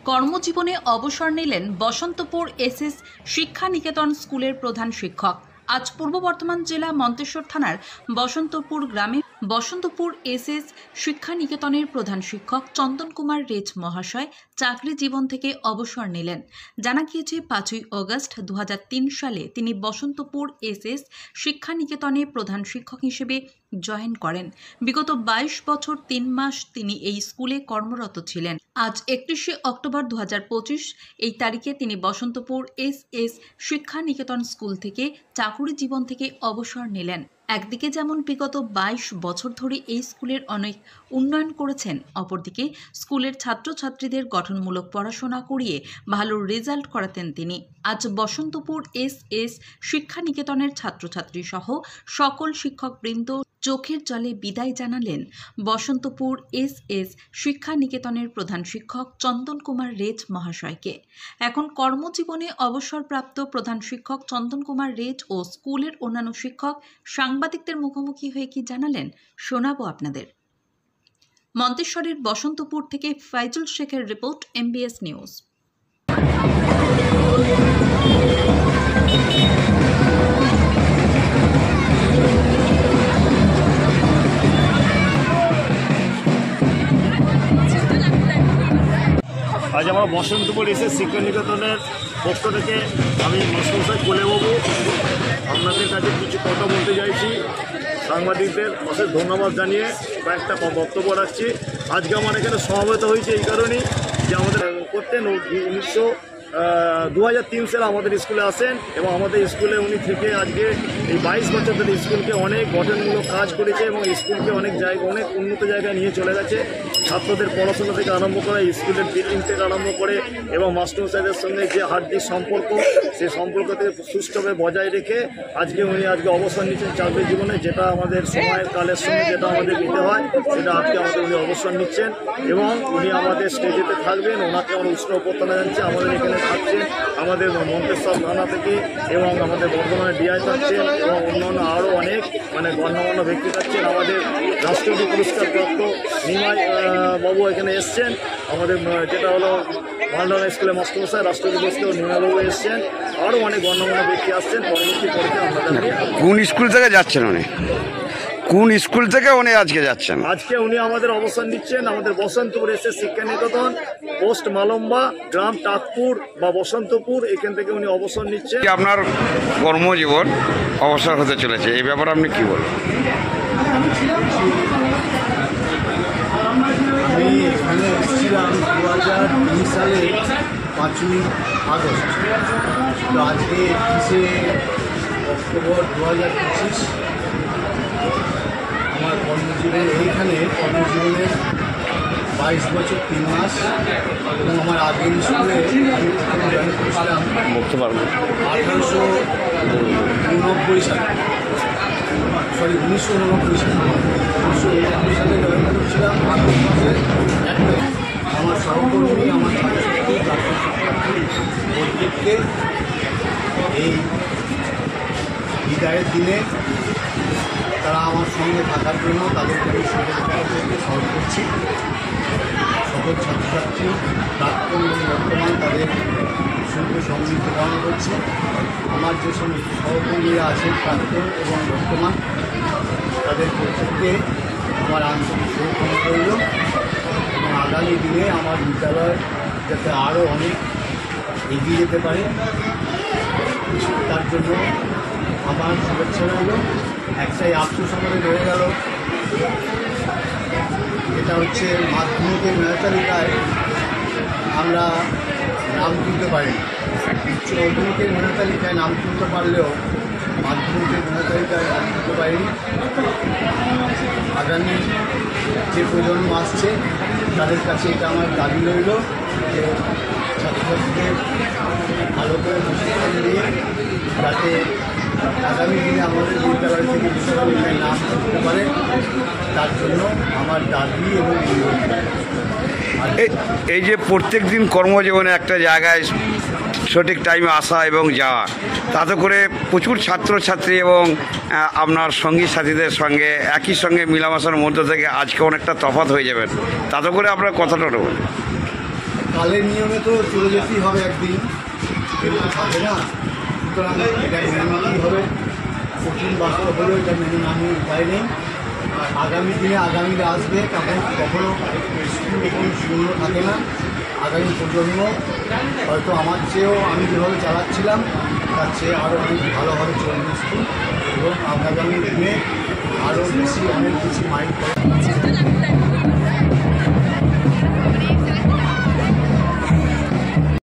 কর্মজীবনে অবসর নিলেন বসন্তপুর এসএস শিক্ষা নিকেতন স্কুলের প্রধান শিক্ষক। আজ পূর্ব বর্ধমান জেলা মন্তেশ্বর থানার বসন্তপুর গ্রামে বসন্তপুর এসএস শিক্ষা নিকেতনের প্রধান শিক্ষক চন্দন কুমার রেজ মহাশয় চাকরি জীবন থেকে অবসর নিলেন। জানা গিয়েছে 5ই আগস্ট 2003 সালে তিনি বসন্তপুর এসএস শিক্ষা নিকেতনে প্রধান শিক্ষক হিসেবে জয়েন করেন। বিগত 22 বছর 3 মাস তিনি এই স্কুলে কর্মরত ছিলেন। আজ 31শে অক্টোবর 2025 এই তারিখে তিনি বসন্তপুর এসএস শিক্ষা নিকেতন স্কুল থেকে চাকুরি জীবন থেকে অবসর নিলেন। একদিকে যেমন বিগত 22 বছর ধরে এই স্কুলের অনেক উন্নয়ন করেছেন, অপরদিকে স্কুলের ছাত্রছাত্রীদের গঠনমূলক পড়াশোনা করিয়ে ভালো রেজাল্ট করাতেন তিনি। আজ বসন্তপুর এসএস শিক্ষা নিকেতনের ছাত্রছাত্রী সহ সকল শিক্ষকবৃন্দ চোখের জলে বিদায় জানালেন বসন্তপুর এসএস শিক্ষা নিকেতনের প্রধান শিক্ষক চন্দন কুমার রেজ মহাশয়কে। এখন কর্মজীবনে অবসরপ্রাপ্ত প্রধান শিক্ষক চন্দন কুমার রেজ ও স্কুলের অন্যান্য শিক্ষক সাংবাদিকদের মুখোমুখি হয়ে কি জানালেন শোনাবো আপনাদের। মন্তেশ্বরের বসন্তপুর থেকে ফাইজুল শেখের রিপোর্ট, MBS নিউজ। আজ আমরা বসন্তপুর এসে শিক্ষা নিকেতনের পক্ষ থেকে আমি মাস্টারমশাই কোলেবাবু আপনাদের কাছে কিছু কথা বলতে চাইছি। সাংবাদিকদের অশেষ ধন্যবাদ জানিয়ে কয়েকটা বক্তব্য রাখছি। আজকে আমার এখানে সমবেত হয়েছে এই কারণেই যে আমাদের করতেন 2003 সালে আমাদের স্কুলে আসেন এবং আমাদের স্কুলে উনি থেকে আজকে এই 22 বছর ধরে স্কুলকে অনেক গঠনমূলক কাজ করেছে এবং স্কুলকে অনেক উন্নত জায়গায় নিয়ে চলে গেছে। ছাত্রদের পড়াশোনা থেকে আরম্ভ করে স্কুলের বিল্ডিং থেকে আরম্ভ করে এবং মাস্টারমশাইদের সঙ্গে যে হার্দিক সম্পর্ক, সেই সম্পর্ক থেকে সুষ্ঠুভাবে বজায় রেখে আজকে অবসর নিচ্ছেন চাকরি জীবনে, যেটা আমাদের সময়ের কালের সঙ্গে যেটা আমাদের দিতে হয় সেটা আজকে উনি অবসর নিচ্ছেন এবং উনি আমাদের স্টেজেতে থাকবেন। ওনাকে আমরা উষ্ণ অভ্যর্থনা জানাচ্ছি। আমাদের এখানে থাকছেন আমাদের মন্তেশ্বর থানা থেকে এবং আমাদের বর্ধমানের ডিআই থাকছেন এবং অন্যান্য আরও অনেক গণ্যমান্য ব্যক্তি থাকছেন। আমাদের রাষ্ট্রপতি পুরস্কার প্রাপ্ত নিমাই বাবু এখানে এসছেন। আমাদের যেটা হলো ভান্ডারা স্কুলের মাস্টারমশাই রাষ্ট্রপতি পুরস্কার নিমাইবাবু এসছেন। আরও অনেক গণ্যমান্য ব্যক্তি আসছেন। পরবর্তী পর্বে আপনাদের কোন স্কুল থেকে যাচ্ছেন উনি? কোন স্কুল থেকে উনি আজকে যাচ্ছেন? আজকে উনি আমাদের অবস্থান নিচ্ছেন আমাদের বসন্তপুর এসে শিক্ষা নিকেতন, পোস্ট মালম্বা, গ্রাম টাকপুর বা বসন্তপুর, এখান থেকে উনি অবসর নিচ্ছেন। আপনার কর্মজীবন অবসর হতে চলেছে, এই ব্যাপারে আপনি কি বলবেন? আমি এখানে এসেছিলাম 2003 সালে 5ই আগস্ট। তো আজকে 31শে অক্টোবর 2025 আমার কর্মজীবন কর্মজীবনের 22 বছর 3 মাস এবং আমার আগের স্কুলে আমি প্রথমে জয়েন করেছিলাম 1899 সালে, 1999 সালে জয়েন করেছিলাম। আমার সহকর্মী, আমার ছাত্রছাত্রী, প্রত্যেককে এই বিদায়ের দিনে তারা আমার সঙ্গে থাকার জন্য তাদেরকে আমি স্মরণ করছি। সকল ছাত্রছাত্রী প্রাক্তন এবং বর্তমান তাদের সঙ্গে সমৃদ্ধ কামনা করছে। আমার যে সমস্ত সহকর্মীরা আছেন প্রাক্তন এবং বর্তমান, তাদের প্রত্যেককে আমার আন্তরিক শুভকামনা রইল এবং আগামী দিনে আমার বিদ্যালয় যাতে আরও অনেক এগিয়ে যেতে পারে তার জন্য আমার শুভেচ্ছা রইল। একটাই আফসোস আমাদের রয়ে গেল, এটা হচ্ছে মাধ্যমিকের মেধা তালিকায় আমরা নাম তুলতে পারিনি। উচ্চ মাধ্যমিকের মেধা তালিকায় নাম তুলতে পারলেও মাধ্যমিকের মেধা তালিকায় নাম তুলতে পারিনি। আগামী যে প্রজন্ম আসছে তাদের কাছে এটা আমার দাবি রইল যে ছাত্রছাত্রীদের ভালো করে প্রশিক্ষণ দিয়ে যাতে আগামী দিনে আমাদের বিদ্যালয় থেকে বিশ্ববিদ্যালয়ে নাম করতে পারে, তার জন্য আমার দাবি এবং এই যে প্রত্যেক দিন কর্মজীবনে একটা জায়গায় সঠিক টাইমে আসা এবং যাওয়া, তাতে করে প্রচুর ছাত্রছাত্রী এবং আপনার সঙ্গী সাথীদের সঙ্গে একই সঙ্গে মিলামেশার মধ্য থেকে আজকে অনেকটা তফাৎ হয়ে যাবেন, তাতে করে আপনার কথাটা বলুন। কালের নিয়মে তো চলে যেতেই হবে একদিন, কেউ তো থাকে না, সুতরাং এটা মেনে নিতেই হবে। কঠিন বাস্তব হলেও এটা মেনে না নিয়ে উপায় নেই। আর আগামী দিনে আগামীরা আসবে, তখন কখনো স্কুল কোনো শূন্য থাকে না। আগামী প্রজন্ম হয়তো আমার চেয়েও আমি যেভাবে চালাচ্ছিলাম তার চেয়ে আরও অনেক ভালোভাবে চলবে স্কুল, এবং আগামী দিনে আরও বেশি অনেক বেশি মাইন্ড